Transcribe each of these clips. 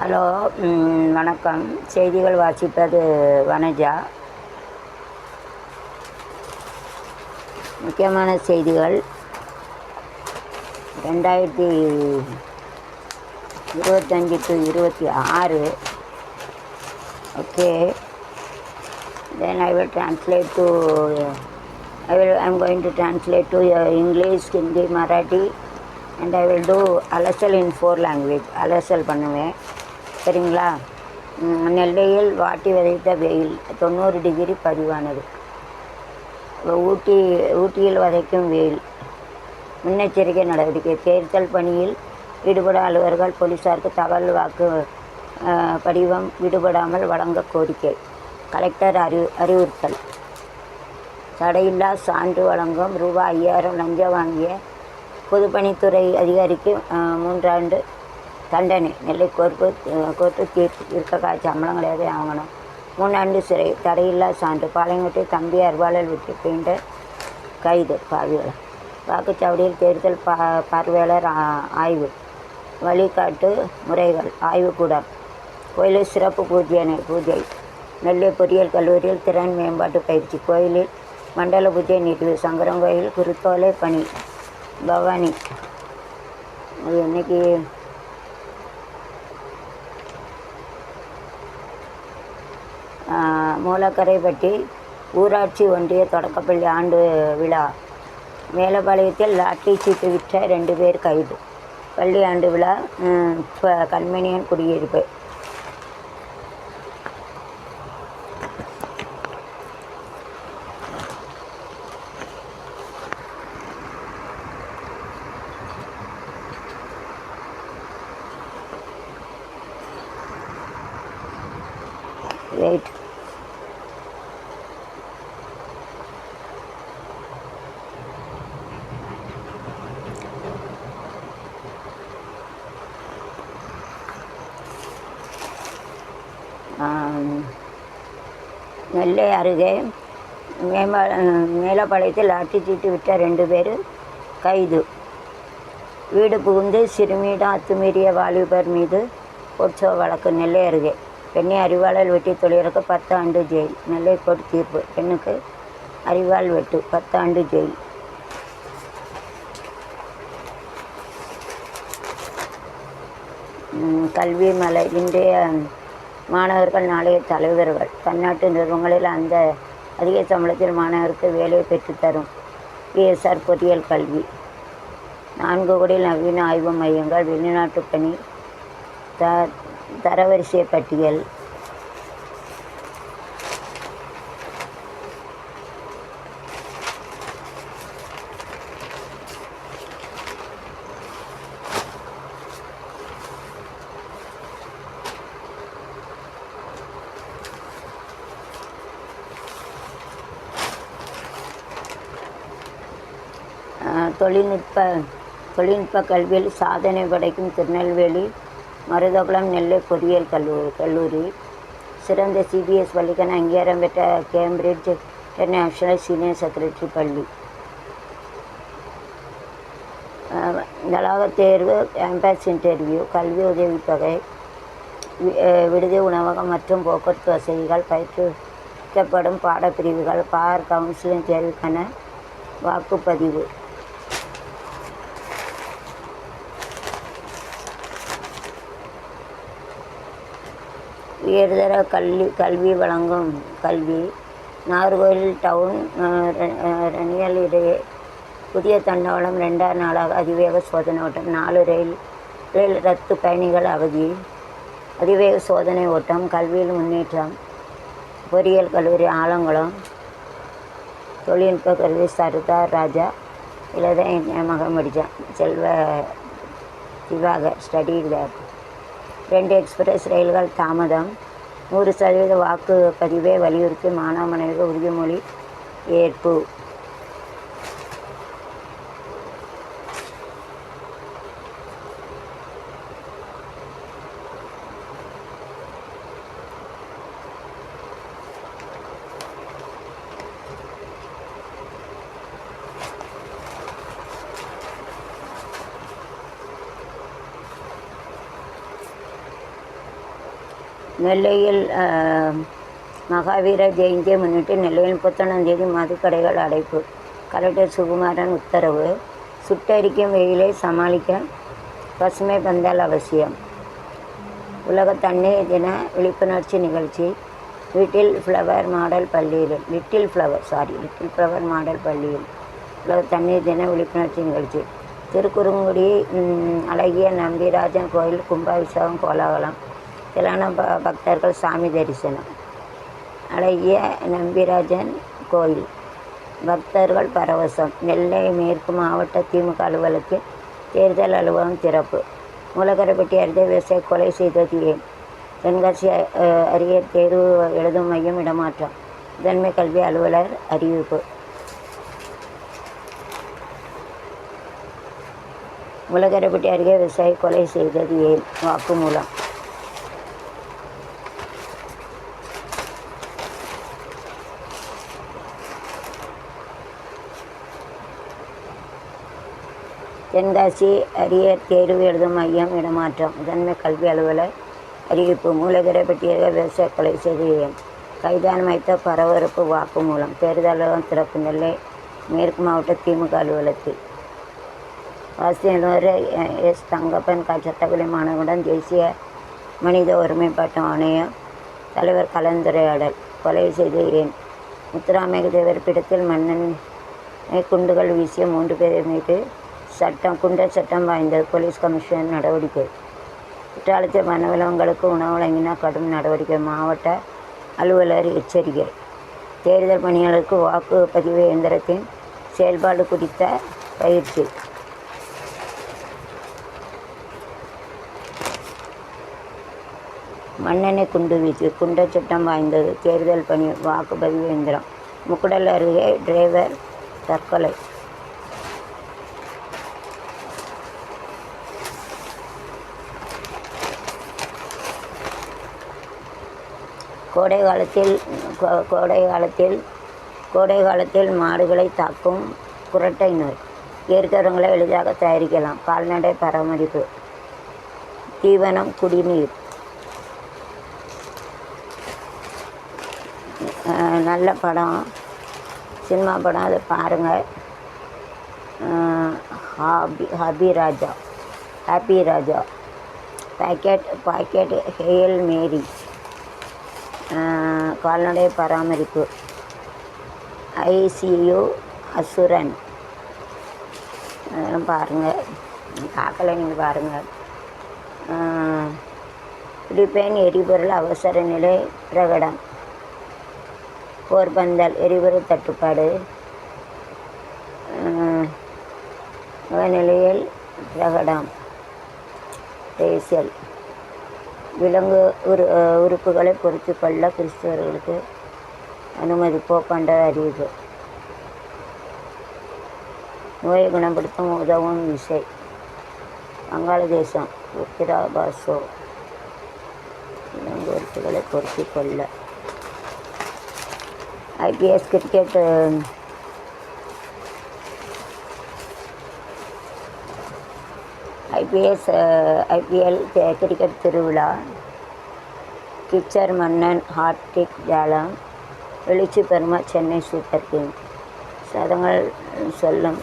Hello, வணக்கம். செய்திகள் வாசிப்பது வனஜா. முக்கியமான செய்திகள் 2025 to 26. Okay, then I'm going to translate to English, Hindi, Marathi, and I will do LSL in 4 language. LSL பண்ணுவேன், சரிங்களா? நெல்லையில் வாட்டி விதைத்த வெயில் 90 டிகிரி பதிவானது. ஊட்டியில் வதைக்கும் வெயில். முன்னெச்சரிக்கை நடவடிக்கை. தேர்தல் பணியில் ஈடுபட அலுவலர்கள் போலீசாருக்கு தகவல் வாக்கு படிவம் விடுபடாமல் வழங்க கோரிக்கை. கலெக்டர் அறிவுறுத்தல். தடையில்லா சான்று வழங்கும் ரூபாய் 5000 லஞ்சம் வாங்கிய பொதுப்பணித்துறை அதிகாரிக்கு 3 ஆண்டு தண்டனை. நெல்லை கோர்ட்டு தீர்ப்பு. இருக்க சம்பளம் கிடையாது, வாங்கணும். 3 ஆண்டு சிறை. தடையில்லா சான்று. பாளையங்கோட்டை தம்பி அருவாளல் வெட்டி பெயிண்டர் கைது. பாவிகள். வாக்குச்சாவடியில் தேர்தல் பார்வையாளர் ஆய்வு. வழிகாட்டு முறைகள் ஆய்வுக்கூடம். கோயிலில் சிறப்பு பூஜை. நெல்லை பொறியியல் கல்லூரியில் திறன் மேம்பாட்டு பயிற்சி. கோயிலில் மண்டல பூஜை நீட்டிவு. சங்கரங்கோயில் குருத்தோலை பணி. பவானி. அது இன்னைக்கு மூலக்கரைப்பட்டி ஊராட்சி ஒன்றிய தொடக்கப்பள்ளி ஆண்டு விழா. மேலப்பாளையத்தில் லாட்டரி சீட்டு விற்ற 2 பேர் கைது. பள்ளி ஆண்டு விழா. கண்மணியன் குடியிருப்பு. வெயிட். நெல்லை அருகே மேலப்பாளையத்தில் லாட்டரி சீட்டு விற்ற 2 பேர் கைது. வீடு புகுந்து சிறுமியிடம் அத்துமீறிய வாலிபர் மீது போக்சோ வழக்கு. நெல்லை அருகே பெண்ணை அரிவாளால் வெட்டி தொழிலுக்கு 10 ஆண்டு ஜெயில். நெல்லை கோர்ட் தீர்ப்பு. பெண்ணுக்கு அரிவாள் வெட்டு 10 ஆண்டு ஜெயில். கல்வி மலை. இன்றைய மாணவர்கள் நாளைய தலைவர்கள். பன்னாட்டு நிறுவனங்களில் அந்த அதிக சம்பளத்தில் மாணவருக்கு வேலை பெற்றுத்தரும் பிஎஸ்ஆர் பொறியியல் கல்வி. 4 கோடி நவீன ஆய்வு மையங்கள். வெளிநாட்டு பணி. தரவரிசை பட்டியல். தொழில்நுட்ப கல்வியில் சாதனை படைக்கும் திருநெல்வேலி மருதகுளம் நெல்லை பொறியியல் கல்லூரி. சிறந்த சிபிஎஸ் பள்ளிக்கான அங்கீகாரம் பெற்ற கேம்பிரிட்ஜ் இன்டர்நேஷனல் சீனியர் செகண்டரி பள்ளி. வளாகத் தேர்வு. Campus interview. கல்வி உதவித்தொகை. விடுதி உணவகம் மற்றும் போக்குவரத்து வசதிகள். பயிற்றுவிக்கப்படும் பாடப்பிரிவுகள். பார் கவுன்சிலிங் தேர்வுக்கான வாக்குப்பதிவு. உயர்தர கல்வி வழங்கும் கல்வி. நாகர்கோவில் டவுன் ரணியல் இடையே புதிய தண்டவாளம் 2ஆம் நாளாக அதிவேக சோதனை ஓட்டம். 4 ரயில் ரத்து. பயணிகள் அவதி. அதிவேக சோதனை ஓட்டம். கல்வியில் முன்னேற்றம். பொறியியல் கல்லூரி ஆலங்குளம். தொழில்நுட்ப கல்வி சர்தார் ராஜா. இதில் தான் என் மகன் படித்தான். செல்வ திவாகர் ஸ்டடி தேர். 2 எக்ஸ்பிரஸ் ரயில்கள் தாமதம். 100% வாக்குப்பதிவை வலியுறுத்தி மாணவ மாணவிகள் உறுதிமொழி ஏற்பு. நெல்லையில் மகாவீர ஜெயந்தியை முன்னிட்டு நெல்லையில் 31ஆம் தேதி மதுக்கடைகள் அடைப்பு. கலெக்டர் சுகுமாரன் உத்தரவு. சுட்டெரிக்கும் வெயிலை சமாளிக்க பசுமை பந்தல் அவசியம். உலக தண்ணீர் தின விழிப்புணர்ச்சி நிகழ்ச்சி லிட்டில் ஃப்ளவர் மாடல் பள்ளியில் உலக தண்ணீர் தின விழிப்புணர்ச்சி நிகழ்ச்சி. திருக்குறுங்குடி அழகிய நம்பிராஜன் கோயில் கும்பாபிஷேகம் கோலாகலம். திரளான பக்தர்கள் சாமி தரிசனம். அழகிய நம்பிராஜன் கோயில் பக்தர்கள் பரவசம். நெல்லை மேற்கு மாவட்ட திமுக அலுவலகத்தில் தேர்தல் அலுவலகம் திறப்பு. மூலக்கரைப்பட்டி அருகே விவசாயி கொலை செய்தது ஏன்? தென்காசி அரியர் தேர்வு எழுதும் மையம் இடமாற்றம். முதன்மை கல்வி அலுவலர் அறிவிப்பு. மூலக்கரைப்பட்டி அருகே விவசாயி கொலை செய்தது ஏன்? வாக்குமூலம். தென்காசி அரியர் தேர்வு எழுதும் மையம் இடமாற்றம். முதன்மை கல்வி அலுவலர் அறிவிப்பு. மூலக்கரைப்பட்டியாக விவசாய கொலை செய்து கைதான மைத்த பரபரப்பு வாக்குமூலம். தேர்தல் அலுவலகம் திறப்பு. நெல்லை மேற்கு மாவட்ட திமுக அலுவலகத்தில் வாசியர் எஸ் தங்கப்பன் சட்டக்கலை மாணவர்களுடன் தேசிய மனித ஒருமைப்பாட்டு ஆணையம் தலைவர் கலந்துரையாடல். கொலை செய்து ஏன்? முத்துராமலிங்க தேவர் பீடத்தில் மன்னனை குண்டுகள் வீசிய 3 பேர் மீது குண்டர் சட்டம் வாய்ந்தது. போலீஸ் கமிஷனர் நடவடிக்கை. குற்றாலத்தில் வனவிலங்குகளுக்கு உணவு வழங்கினால் கடும் நடவடிக்கை. மாவட்ட அலுவலர் எச்சரிக்கை. தேர்தல் பணியாளருக்கு வாக்குப்பதிவு இயந்திரத்தின் செயல்பாடு குறித்த பயிற்சி. மண்ணெண்ணை குண்டு வீச்சு குண்டர் சட்டம் வாய்ந்தது. தேர்தல் பணி வாக்குப்பதிவு இயந்திரம். முக்குடல் அருகே டிரைவர் தற்கொலை. கோடை காலத்தில் மாடுகளை தாக்கும் குரட்டை நோய். இயற்கை உரங்களை எளிதாக தயாரிக்கலாம். கால்நடை பராமரிப்பு. தீவனம் குடிநீர். நல்ல படம், சினிமா படம், அதை பாருங்கள். ஹாப்பி ராஜா பாக்கெட் ஹெயில் மேரி. கால்நடை பராமரிப்பு. ICU அசுரன். அதெல்லாம் பாருங்கள். பார்க்கல நீங்கள் பாருங்கள். பிலிப்பைன் எரிபொருள் அவசர நிலை பிரகடம். போர்பந்தல் எரிபொருள் தட்டுப்பாடு. நிலையில் பிரகடம். ரேசல் விலங்கு உறுப்புகளை பொறுத்து கொள்ள கிறிஸ்தவர்களுக்கு அனுமதி. போப்பாண்ட அறிவிப்பு. நோயை குணப்படுத்தும் உதவும் விசை. வங்காளதேசம் புர்கினா பாசோ விலங்கு உறுப்புகளை பொறுத்து கொள்ள. IPS கிரிக்கெட் IPL கிரிக்கெட் திருவிழா. கிச்சர் மன்னன் ஹார்திக் ஜாலம் எழுச்சி பெறுமா சென்னை சூப்பர் கிங். சதங்கள் சொல்லும்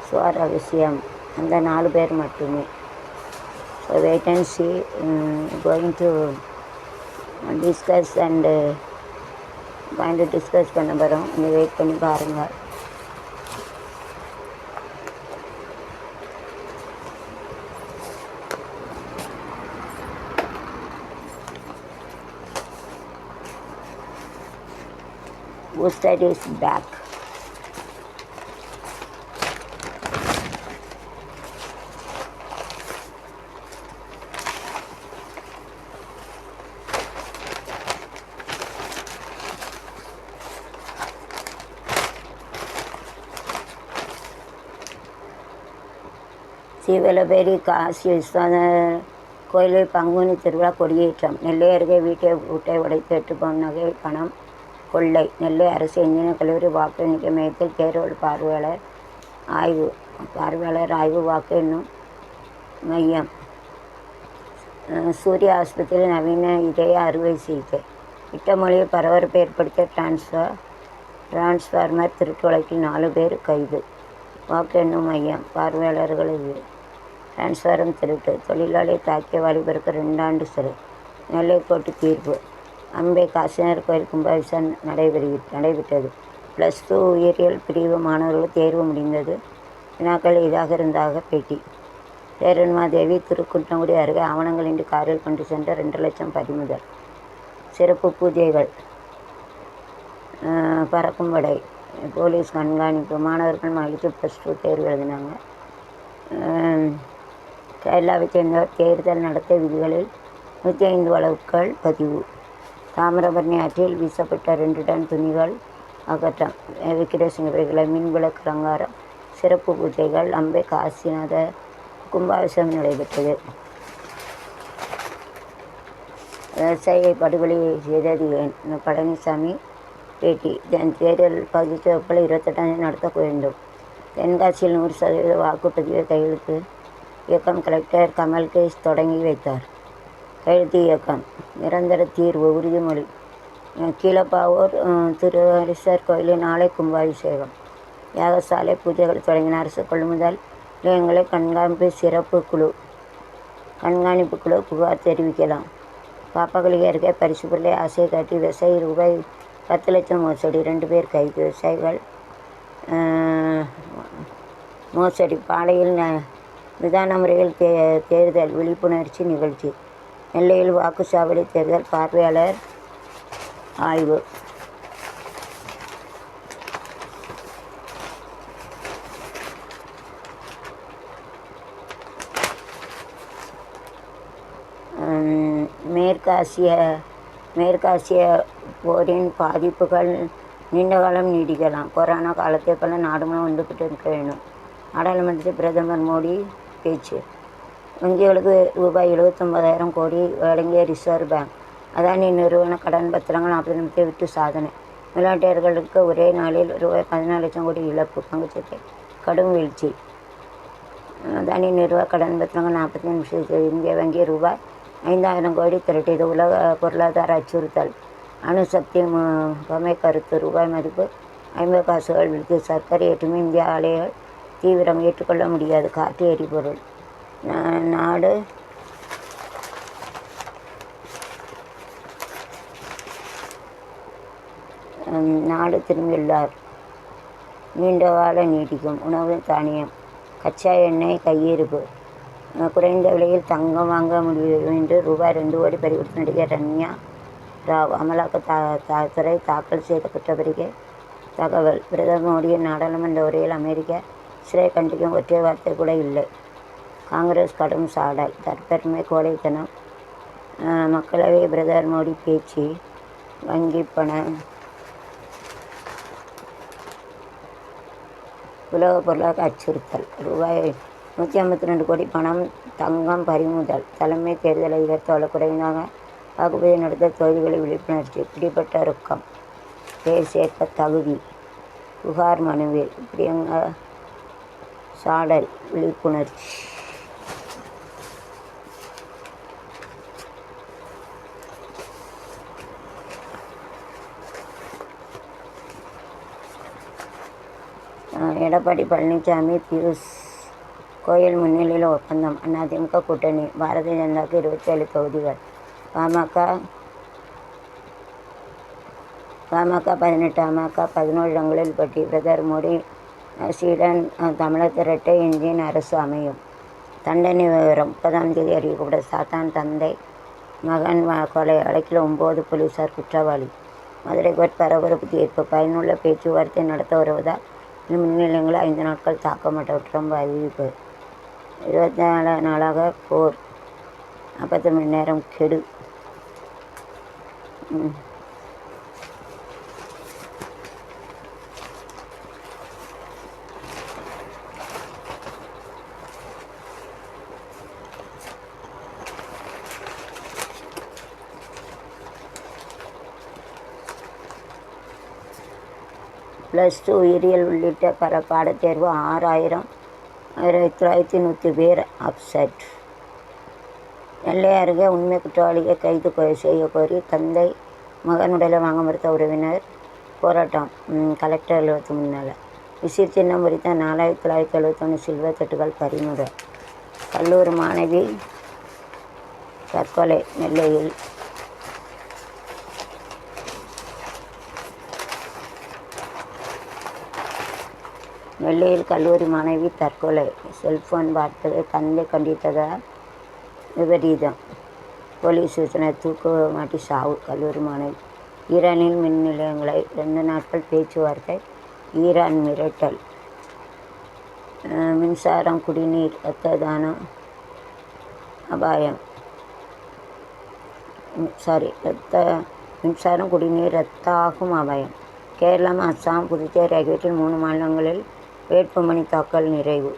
சுவாரஸ்யம் அந்த 4 பேர் மட்டுமே. So wait and see. Going to discuss பண்ண போகிறோம். நீங்கள் வெயிட் பண்ணி பாருங்கள். Booster is back. சீவலபேரி Kashi Viswanathar கோயிலில் பங்குனி திருவிழா கொடியேற்றம். நெல்லை அருகே வீட்டை உடைத்து 8 பவுன் நகை பணம் கொள்ளை. நெல்லை அரசு இன்ஜினியர் கல்லூரி வாக்கு எண்ணிக்கை மையத்தில் தேர்தல் பார்வையாளர் ஆய்வு. வாக்கு எண்ணும் மையம். சூர்யா ஆஸ்பத்திரியில் நவீன இதய அறுவை சிகிச்சை. இட்டமொழியில் பரபரப்பை ஏற்படுத்திய டிரான்ஸ்ஃபார்மர் திருட்டு வழக்கில் 4 பேர் கைது. வாக்கு எண்ணும் மையம் பார்வையாளர்கள் இது. டிரான்ஸ்ஃபார்மர் திருட்டு தொழிலாளியை தாக்கிய வாலிபருக்கு 2 ஆண்டு சிறை. நெல்லை கோர்ட்டு தீர்ப்பு. அம்பை காசிநாதர் கோயில் கும்பாபிஷேகம் நடைபெற்றது. +2 உயிரியல் பிரிவு மாணவர்களுக்கு தேர்வு முடிந்தது. வினாக்கள் இதாக இருந்தாக பேட்டி. சேரன்மாதேவி திருக்குன்றங்குடி அருகே ஆவணங்களின்றி காரில் கொண்டு சென்ற 2 லட்சம் பறிமுதல். சிறப்பு பூஜைகள். பறக்கும் படை. போலீஸ் கண்காணிப்பு. மாணவர்கள் மகிழ்ச்சி. +2 தேர்வு எழுதினாங்க. கேரளாவை சேர்ந்தவர் தேர்தல் நடத்தை விதிகளில் 105 வழக்குகள் பதிவு. தாமிரபரணி ஆற்றில் வீசப்பட்ட 2 டன் துணிகள் அகற்றம். விக்கிரசிங்கபுரிகளை மின் விளக்கு அலங்காரம். சிறப்பு பூஜைகள். அம்பை காசிநாதர் கும்பாபிஷேகம் நடைபெற்றது. விவசாயியை படுகொலை செய்தது ஏன்? பழனிசாமி பேட்டி. தேர்தல் பகுதி வகுப்பில் 28 நடத்த வேண்டும். தென்காசியில் 100% வாக்குப்பதிவு கையெழுத்து இயக்கம் கலெக்டர் கமல்கேஷ் தொடங்கி வைத்தார். கையெழுத்து இயக்கம் நிரந்தர தீர்வு உறுதிமொழி. கீழப்பாவூர் திருவரீசர் கோயிலில் நாளை கும்பாபிஷேகம். யாகசாலை பூஜைகள் தொடங்கின. அரசு கொள்முதல் நிலையங்களை கண்காணிப்பு குழு புகார் தெரிவிக்கலாம். பாப்பாக்குளி அருகே பரிசு பொருளை ஆசையை காட்டி விவசாயி ரூபாய் 10 லட்சம் மோசடி. 2 பேர் கைது. விவசாயிகள் மோசடி. பாளையில் நிதான முறையில் தேர்தல் விழிப்புணர்ச்சி நிகழ்ச்சி. நெல்லையில் வாக்குச்சாவடி தேர்தல் பார்வையாளர் ஆய்வு. மேற்காசிய போரின் பாதிப்புகள் நீண்ட காலம் நீடிக்கலாம். கொரோனா காலத்தை போல நாடு முழுவதும் ஒன்றுபட்டு இருக்க வேண்டும். நாடாளுமன்றத்தில் பிரதமர் மோடி பேச்சு. வங்கிகளுக்கு ரூபாய் 79,000 கோடி வழங்கிய ரிசர்வ் பேங்க். அதானி நிறுவன கடன் பத்திரங்கள் 40 விட்டு சாதனை. முதலீட்டாளர்களுக்கு ஒரே நாளில் ரூபாய் 14 லட்சம் கோடி இழப்பு. பங்குச்சந்தை கடும் வீழ்ச்சி. அதானி நிறுவன கடன் பத்திரங்கள் 40 நிமிஷத்தில். இந்திய வங்கி ரூபாய் 5,000 கோடி திரட்டியது. உலக பொருளாதார அச்சுறுத்தல். அணுசக்தி முகமை கருத்து. ரூபாய் மதிப்பு 50 காசுகள் வீழ்ச்சி. சர்க்கரை ஏற்றுமதி இந்திய ஆலைகள் தீவிரம். ஏற்றுக்கொள்ள முடியாது. காற்று எரிபொருள். நாடு திரும்பியுள்ளார். நீண்ட கால நீடிக்கும். உணவு தானியம். கச்சா எண்ணெய் கையிருப்பு. குறைந்த விலையில் தங்கம் வாங்க முடியும் என்று ரூபாய் 2 கோடி பறிகொடுத்த நடிகர் ரம்யா ராவ். அமலாக்கத்துறை தாக்கல் செய்த குற்றப்பத்திரிகை தகவல். பிரதமர் மோடியின் நாடாளுமன்ற உரையில் அமெரிக்க சிறை கண்டிக்கும் ஒற்றை வார்த்தை கூட இல்லை. காங்கிரஸ் கடும் சாடல். தற்பெருமை கோழைத்தனம். மக்களவை பிரதமர் மோடி பேச்சு. வங்கி பணம். உலக பொருளாதார அச்சுறுத்தல். ரூபாய் 152 கோடி பணம் தங்கம் பறிமுதல். தலைமை தேர்தல் அதிகாரி குறைவாக வாக்குப்பதிவு நடத்த தொகுதிகளை விழிப்புணர்ச்சி. பிடிபட்ட ரொக்கம் பேர் சேர்க்க தகுதி. புகார் மனுவில் பிரியங்கா சாடல் விழிப்புணர்ச்சி. எடப்பாடி பழனிசாமி பியூஷ் கோயல் முன்னிலையில் ஒப்பந்தம். அதிமுக கூட்டணி. பாரதிய ஜனதாவுக்கு 27 தொகுதிகள். பாமக 18. அமக 11 இடங்களில் போட்டி. பிரதமர் மோடி சீடன் தமிழக இரட்டை இந்தியன் அரசு அமையும். தண்டனை விவரம். 30ஆம் தேதி அறிவிக்கப்பட்ட சாத்தான் தந்தை மகன் கொலை வழக்கில் 9 போலீசார் குற்றவாளி. மதுரை கோர்ட் பரபரப்பு தீர்ப்பு. பயனுள்ள பேச்சுவார்த்தை நடத்த வருவதால் மின்நிலையங்களை 5 நாட்கள் தாக்க மாட்டோம். ட்ரம்ப் அறிவிப்பு. 24 நாளாக போர். 40 மணி நேரம் கெடு. +2 உயிரியல் உள்ளிட்ட பல பாடத்தேர்வு 6,100 பேர் அப்செட். நெல்லை அருகே உண்மை குற்றவாளியை கைது செய்ய கோரி தந்தை மகன் உடலை வாங்க மறுத்த உறவினர் போராட்டம் கலெக்டர் அலுவலகத்துக்கு முன்னால். விசிற் சின்னம் பொறித்த 4971 சில்வர் தட்டுகள் பறிமுதல். கல்லூரி மாணவி தற்கொலை நெல்லையில். நெல்லையில் கல்லூரி மாணவி தற்கொலை. செல்போன் பார்த்ததை தந்தை கண்டித்ததால் விபரீதம். போலீஸ் சூச்சனை தூக்கு மாட்டி சாவு. கல்லூரி மாணவி. ஈரானில் மின் நிலையங்களை 2 நாட்கள் பேச்சுவார்த்தை. ஈரான் மிரட்டல். மின்சாரம் குடிநீர் இரத்த தானம் அபாயம். மின்சாரம் குடிநீர் ரத்தாகும் அபாயம். கேரளம், அஸ்ஸாம், புதுச்சேரி ஆகியவற்றில் 3 மாநிலங்களில் வேட்புமனு தாக்கல் நிறைவு.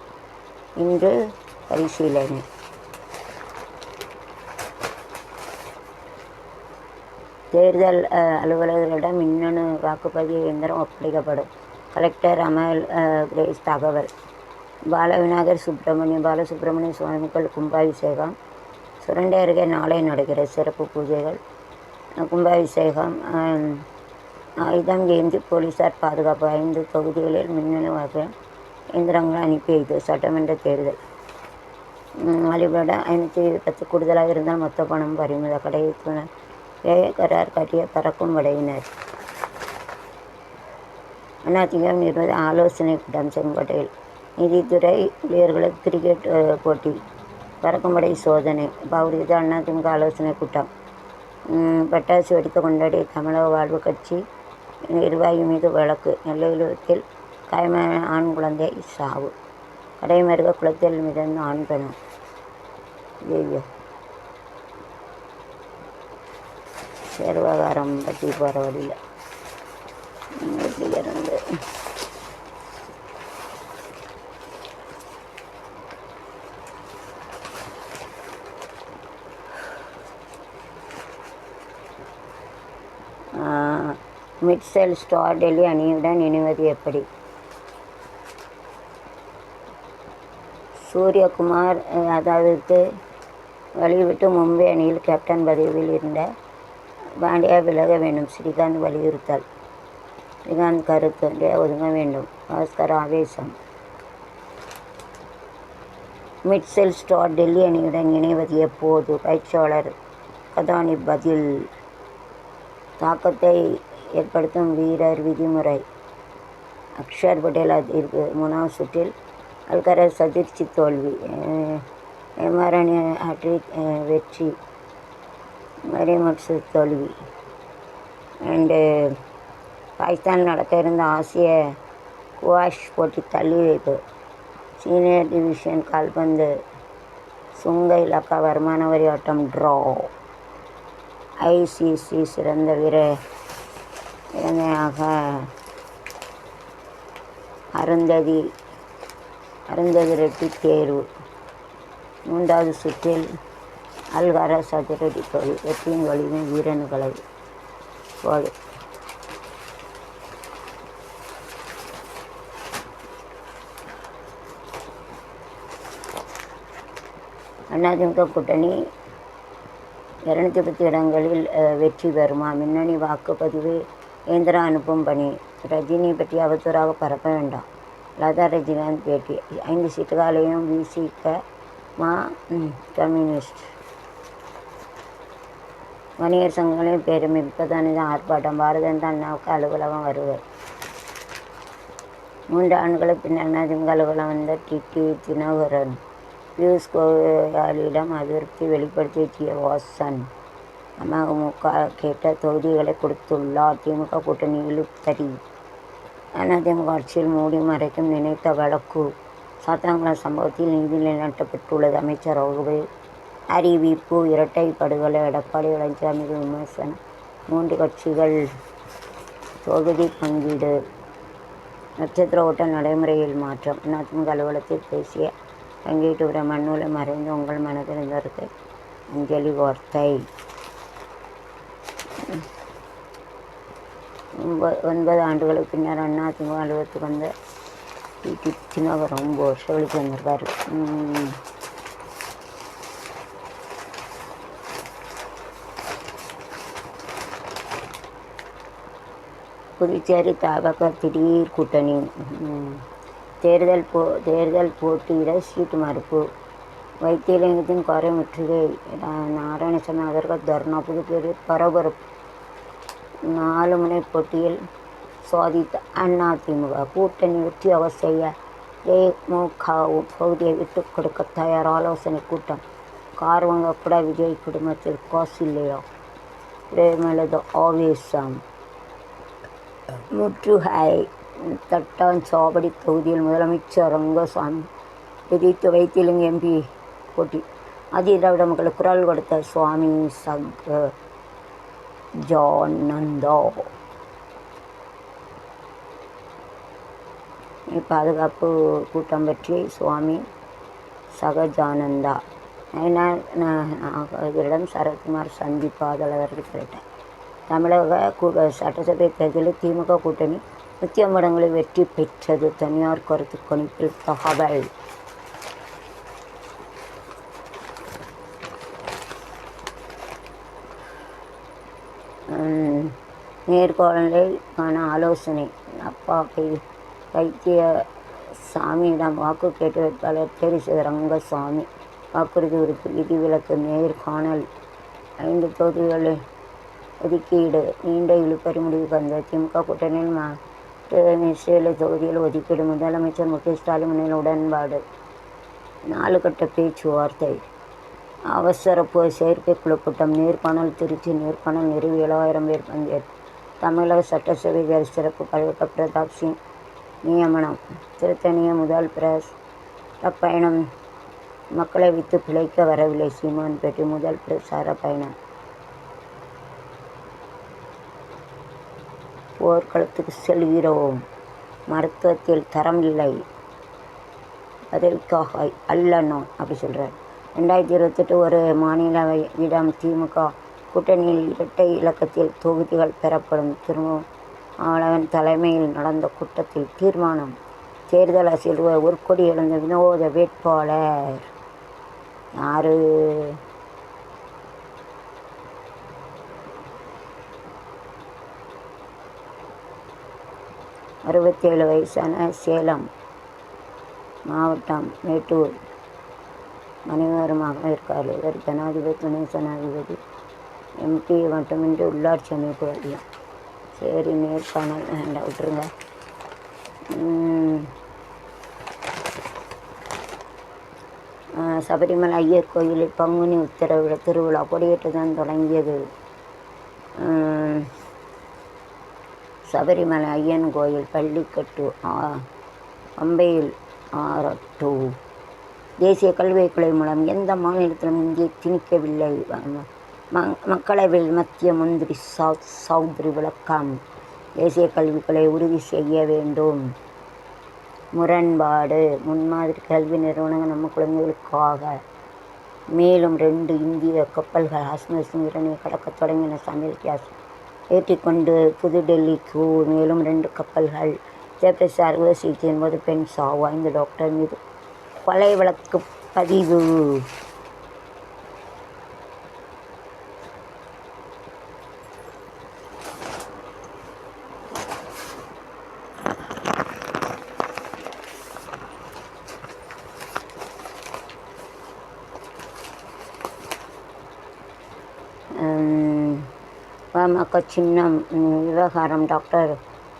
இன்று பரிசீலனை. தேர்தல் அலுவலர்களிடம் மின்னணு வாக்குப்பதிவு இயந்திரம் ஒப்படைக்கப்படும். கலெக்டர் அமல் கிரேஸ் தகவல். பாலசுப்ரமணிய சுவாமிகள் கும்பாபிஷேகம். சுரண்டை அருகே நாளை நடக்கிற சிறப்பு பூஜைகள். கும்பாபிஷேகம். ஆயுதம் ஏந்தி போலீசார் பாதுகாப்பு. 5 தொகுதிகளில் மின்னணு வாக்கு இயந்திரங்களை அனுப்பி வைத்து. சட்டமன்ற தேர்தல் வழிபட 510 கூடுதலாக இருந்தால் மொத்த பணம் பறிமுதல். கடையை கரார் காட்டிய பறக்கும் படையினர். அதிமுக நிறுவன ஆலோசனை கூட்டம் செங்கோட்டையில். நீதித்துறை ஊழியர்களுக்கு கிரிக்கெட் போட்டி. பறக்கும் படை சோதனை. பகுதியில் அதிமுக ஆலோசனை கூட்டம். பட்டாசு வெடித்து கொண்டாடிய தமிழக வாழ்வு கட்சி நிர்வாகி மீது வழக்கு. நெல்லையில் காயமான ஆண் குழந்தை சாவு. கடைமருக குளத்தில் மிதந்த ஆண் பெண். சேர்வகாரம் பற்றி போகிற வழியில் எப்படி இருந்து மிட்செல் ஸ்டார் டெல்லி அணியுடன் இணைவது எப்படி? சூரியகுமார் யாதவிற்கு வழிவிட்டு மும்பை அணியில் கேப்டன் பதவியில் இருந்த பாண்டியா விலக வேண்டும். ஸ்ரீகாந்த் வலியுறுத்தல். ஸ்ரீகாந்த் கருத்து ஒதுங்க வேண்டும். பாஸ்கர் ஆவேசம். மிட்செல் ஸ்டார் டெல்லி அணியுடன் இணைவது எப்போது? பயிற்சியாளர் கதானி பதில். தாக்கத்தை ஏற்படுத்தும் வீரர் விதிமுறை. அக்ஷர் பட்டேல் அதிர்வு. 3வது சுற்றில் அல்கரஸ் அதிர்ச்சி தோல்வி. எம்ஆர் அணி ஹாட்ரிக் வெற்றி. மரிமக்ஸ் தோல்வி. பாகிஸ்தான் நடக்க இருந்த ஆசிய குவாஷ் போட்டி தள்ளி வைப்பு. சீனியர் டிவிஷன் கால்பந்து சுங்க இலாக்கா வருமான வரி ஆட்டம் ட்ரா. ஐசிசி சிறந்த வீரனையாக அருந்ததி ரெட்டி தேர்வு. 3வது சுற்றில் அல்கரஸ் அதிரடி தோல்வி. வெற்றியின் வலிமை வீரர்களை போது. அதிமுக கூட்டணி 210 இடங்களில் வெற்றி பெறுமா? மின்னணு வாக்குப்பதிவு இயந்திரம் அனுப்பும் பணி. ரஜினி பற்றி அவதூறாக பரப்ப வேண்டாம். லதா ரஜினிகாந்த் பேட்டி. 5 சீட்டுகளையும் விசிக கம்யூனிஸ்ட். வணிகர் சங்கங்களின் பெருமை. 30 ஆர்ப்பாட்டம். பாரதிய ஜனதா அண்ணாவுக்கு அலுவலகம் வருவர். 3 ஆண்டுகளுக்கு பின்னர் அதிமுக அலுவலகம் வந்த டிடி தினகரன். பியூஷ் கோயலிடம் அதிருப்தி வெளிப்படுத்திய வாசன். அமமுக கேட்ட தொகுதிகளை கொடுத்துள்ளார். திமுக கூட்டணி இழுத்தடி. அதிமுக ஆட்சியில் மூடி மறைக்கும் நினைத்த வழக்கு. சாத்தான்குளம் சம்பவத்தில் நீதி நிலைநாட்டப்பட்டுள்ளது. அமைச்சர் வகுப்பில் அறிவிப்பு. இரட்டை படுகொலை. எடப்பாடி பழனிசாமிக்கு விமர்சனம். 3 கட்சிகள் தொகுதி பங்கீடு. நட்சத்திர ஓட்ட நடைமுறையில் மாற்றம். அதிமுக அலுவலகத்தில் பேசிய பங்கீட்டு உரை மண்ணுல மறைந்து உங்கள் மனதிலிருந்தவருக்கு அஞ்சலி வார்த்தை. 9 ஆண்டுகளுக்கு பின்னர் அதிமுக அலுவலகத்துக்கு வந்த டிடி தினகரன் ரொம்ப வருஷம் கழிச்சு வந்திருக்காரு. புதுச்சேரி தபக திடீர் கூட்டணி. தேர்தல் போட்டியிட சீட்டு மறுப்பு. வைத்தியலிங்கத்தின் காரை முற்றுகை. நாராயணசாமி அதற்கு தர்ணா. புதுச்சேரி பரபரப்பு. 4 முனை போட்டியில் சாதித்த அதிமுக கூட்டணி வெற்றியாக செய்ய தேமுகவும் பகுதியை விட்டுக் கொடுக்க தயார். ஆலோசனை கூட்டம். கார் வாங்க கூட விஜய் குடும்பத்தில் காசு இல்லையா? பிரேமலதா ஆவேசம். முற்றுகை. தட்டாஞ்சாவடி தொகுதியில் முதலமைச்சர் ரங்கசாமி எதிர்த்து வைத்தியலிங்கம் எம்பி போட்டி. திராவிட மக்களுக்கு குரல் கொடுத்த சுவாமி சகஜானந்தா. பாதுகாப்பு கூட்டம் பற்றி சுவாமி சகஜானந்தா நாகரிடம் சரத்குமார் சந்திப்பு ஆதரவாளர்கள் திரட்டார். தமிழக சட்டசபை தேர்தலில் திமுக கூட்டணி 150 இடங்களில் வெற்றி பெற்றது. தனியார் கருத்து கணிப்பில் தகவல். நேர்காணலுக்கான ஆலோசனை. அப்பா வைத்திய சாமியிடம் வாக்கு கேட்டு வேட்பாளர் தேர்வு செய்த ரங்கசாமி வாக்குறுதி விதிவிலக்கு. நேர்காணல். 5 தொகுதிகளில் ஒதுக்கீடு நீண்ட இழுபறி முடிவுக்கு வந்த திமுக கூட்டணியில் 7 தொகுதியில் ஒதுக்கீடு. முதலமைச்சர் மு.க. ஸ்டாலின் முன்னிலையில் உடன்பாடு. 4 கட்ட பேச்சுவார்த்தை. அவசர செயற்கைக்குழு கூட்டம். நேர்காணல். திருச்சி. நேர்காணல் நிறைவு. 7000 பேர் பங்கேற்பு. தமிழக சட்டசபை சிறப்பு கலெக்டர் பிரதாப் சிங் நியமனம். திருத்தணிய முதல் பிரச்சார பயணம். மக்களை விட்டு பிழைக்க வரவில்லை சீமான் பேட்டி. முதல் பிரச்சார பயணம். போர்க்களத்துக்கு செல்கிறோம். மருத்துவத்தில் தரம் இல்லை. பதவிக்காக அல்லனோ அப்படி சொல்கிறார். 2028 ஒரு மாநில இடம். திமுக கூட்டணியில் இரட்டை இலக்கத்தில் தொகுதிகள் பெறப்படும். திருமாவளவன் தலைமையில் நடந்த கூட்டத்தில் தீர்மானம். தேர்தல் அரசியல் ஒரு கோடி இழந்த வினோத வேட்பாளர் யாரு? அறுபத்தேழு வயசான சேலம் மாவட்டம் மேட்டூர் மனைவருமாக இருக்கார். இவர் ஜனாதிபதி, துணை ஜனாதிபதி, எம்பி மட்டுமின்றி உள்ளாட்சி அமைப்பு அதிகம். சரி, நேர்காணல் வேண்டாம், விட்டுருங்க. சபரிமலை ஐயர் கோயிலில் பங்குனி உத்தரவிட திருவிழா கொடியேற்றத்துடன் தொடங்கியது. சபரிமலை ஐயன் கோயில் பள்ளிக்கட்டு பம்பையில் ஆரட்டு. தேசிய கல்விக் கொள்கை மூலம் எந்த மாநிலத்திலும் இங்கே திணிக்கவில்லை. மக்களவையில் மத்திய மந்திரி சௌத்ரி விளக்கம். தேசிய கல்விக் கொள்கையை உறுதி செய்ய வேண்டும். முரண்பாடு. முன்மாதிரி கல்வி நிறுவனங்கள் நம்ம குழந்தைகளுக்காக. மேலும் 2 இந்திய கப்பல்கள் ஹார்மஸ் நீரிணையை கடக்க தொடங்கின. சமையல் கேஸ் ஏற்றிக்கொண்டு புதுடெல்லிக்கு மேலும் 2 கப்பல்கள். ஜெயபிரகாஷ் அறுவை சிகிச்சையின் போது பெண் சாவு. 5 டாக்டர் மீது கொலை வழக்கு பதிவு. பாமக சின்னம் விவகாரம். டாக்டர்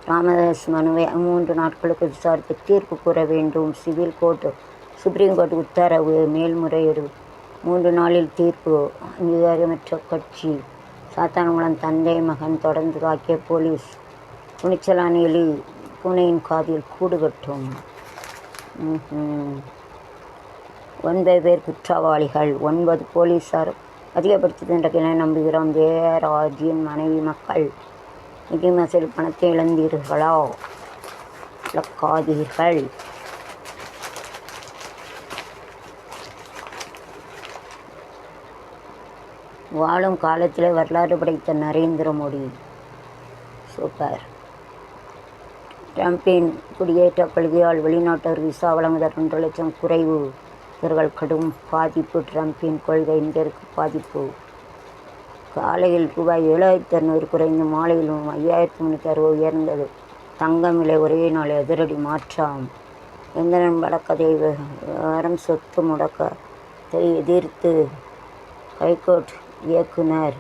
ராமதாஸ் மனுவை 3 நாட்களுக்கு விசாரித்து தீர்ப்பு கூற வேண்டும். சிவில் கோர்ட் சுப்ரீம் கோர்ட் உத்தரவு. மேல்முறையீடு 3 நாளில் தீர்ப்பு. அங்கீகாரமற்ற கட்சி. சாத்தான்குளம் தந்தை மகன் தொடர்ந்து தாக்கிய போலீஸ். துணிச்சலான எலி பூனையின் காதில் கூடு கட்டும். 9 பேர் குற்றவாளிகள். 9 போலீசார் அதிகப்படுத்துகின்ற நம்புகிறோம். ஜெயராஜின் மனைவி மக்கள் நிதி மசல் பணத்தை இழந்தீர்களா? இழக்காதீர்கள். வாழும் காலத்திலே வரலாறு படைத்த நரேந்திர மோடி. சூப்பர். ட்ரம்பின் குடியேற்ற கொள்கையால் வெளிநாட்டவர் விசா வழங்குதல் 2 லட்சம் குறைவு. இவர்கள் கடும் பாதிப்பு. ட்ரம்பின் கொள்கை இந்தியருக்கு பாதிப்பு. காலையில் ரூபாய் 7,600 குறைந்து மாலையில் 5,360 உயர்ந்தது. தங்கம் விலை ஒரே நாள் அதிரடி மாற்றம். இந்திரன் வழக்கதை விவகாரம் சொத்து முடக்கத்தை எதிர்த்து ஹைகோர்ட் இயக்குனர்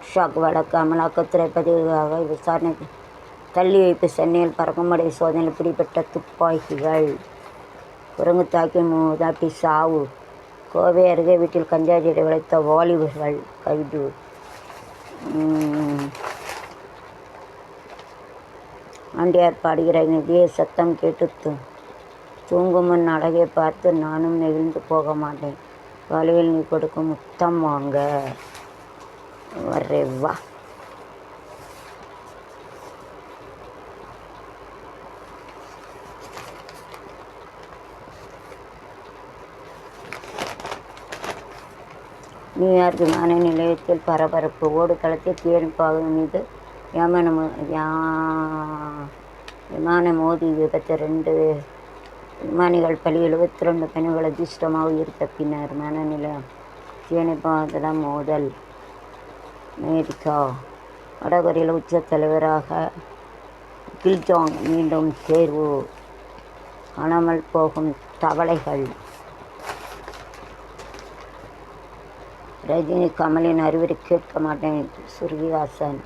ஷாக் வழக்கு அமலாக்கத்துறை பதிவாக விசாரணைக்கு தள்ளி வைப்பு. சென்னையில் பறக்கும்படை சோதனையில் பிடிபட்ட துப்பாக்கிகள். குரங்கு தாக்கி மூதாட்டி சாவு. கோவை அருகே வீட்டில் கஞ்சா செடி வளைத்த வாலிபர்கள் கைது. ஆண்டியார் பாடுகிற நிதியை சத்தம் கேட்டு தூங்கும் முன் அழகை பார்த்து நானும் நெகிழ்ந்து போக மாட்டேன். காலையில் நீ கொடுக்கும் முத்தம் வாங்க வரேவா. நியூயார்க் விமான நிலையத்தில் பரபரப்பு. ஓடுதளத்தில் தீயணைப்பாளர் மீது விமானம் மோதி விபத்து. 2 விமானிகள் பலி. 72 பெண்கள் அதிர்ஷ்டமாக உயிர் தப்பினர். விமான நிலையம் தீயணைப்பாளரிடம் மோதல். அமெரிக்கா. வடகொரியாவில் உச்ச தலைவராக கிம் ஜாங் மீண்டும் தேர்வு. காணாமல் போகும் தவளைகள். ரஜினி கமலின் அறிவுரை கேட்க மாட்டேன் சுருதிஹாசன்.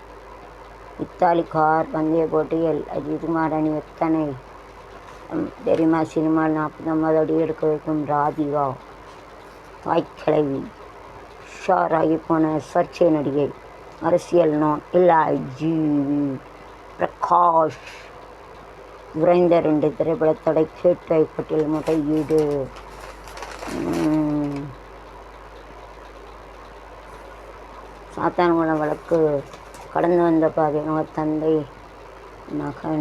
இத்தாலி கார் பந்தய போட்டியில் அஜித்குமார் அணி எத்தனை தெரியுமா? சினிமாவில் 49 அடி எடுக்க வைக்கும் ராதிகா. தாய்க்கிழவி. ஷார் ஆகி போன சர்ச்சை நடிகை. அரசியல் நான் இல்லை. ஜிவி பிரகாஷ். குறைந்த 2 திரைப்பட தடை கேட்டு ஹைகோர்ட்டில் முறையீடு. சாத்தான்குளம் வழக்கு கடந்து வந்த பாதையாக தந்தை மகன்